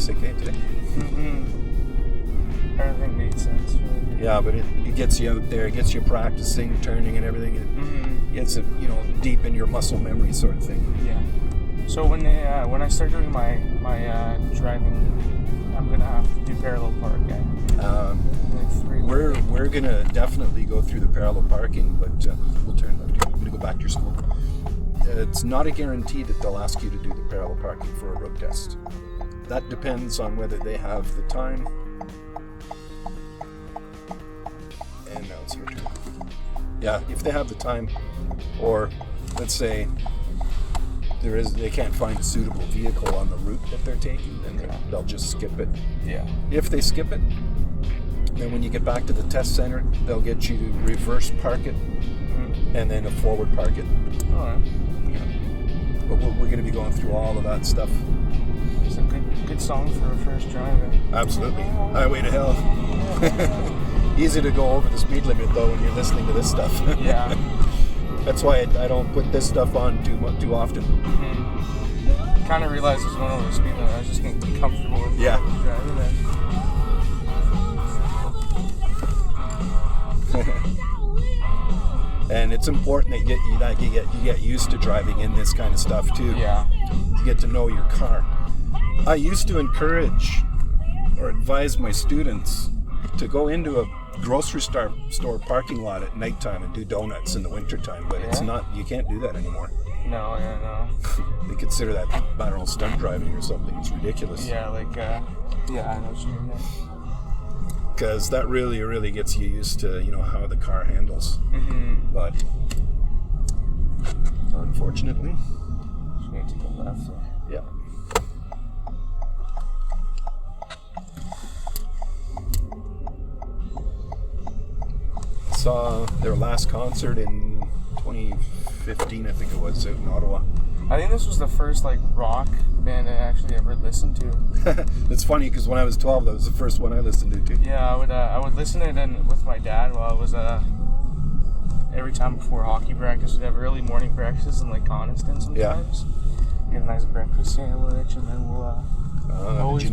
basic, eh, today? Everything made sense. Really. Yeah, but it gets you out there, it gets you practicing, turning and everything. It gets it, deep in your muscle memory sort of thing. Yeah. So when I start doing my driving, I'm gonna have to do parallel park. We're gonna definitely go through the parallel parking, but we'll turn left. I'm gonna go back to your school. It's not a guarantee that they'll ask you to do the parallel parking for a road test. That depends on whether they have the time. And now it's your turn. Yeah, if they have the time, or let's say they can't find a suitable vehicle on the route that they're taking, then they'll just skip it. Yeah. If they skip it, then when you get back to the test center, they'll get you to reverse park it and then a forward park it. All right. Yeah. But we're going to be going through all of that stuff. It's a good song for a first drive. Absolutely. Highway to Hell. Easy to go over the speed limit though when you're listening to this stuff. Yeah. That's why I don't put this stuff on too often. Kind of realized I was going over the speed limit. I was just getting comfortable with driving then. And it's important that you get used to driving in this kind of stuff too. Yeah. You get to know your car. I used to encourage or advise my students to go into a grocery store parking lot at nighttime and do donuts in the wintertime, but it's not. You can't do that anymore. No. They consider that, I don't know, stunt driving or something. It's ridiculous. Yeah, I know what you mean. Because that really gets you used to, how the car handles. But unfortunately, just need to go left there. Yeah. Saw their last concert in 2015, I think it was, out in Ottawa. I think this was the first rock band I actually ever listened to. It's funny because when I was 12, that was the first one I listened to too. Yeah, I would listen to it with my dad while I was every time before hockey practice. We'd have early morning practices in Coniston sometimes. Get a nice breakfast sandwich, and then we'll always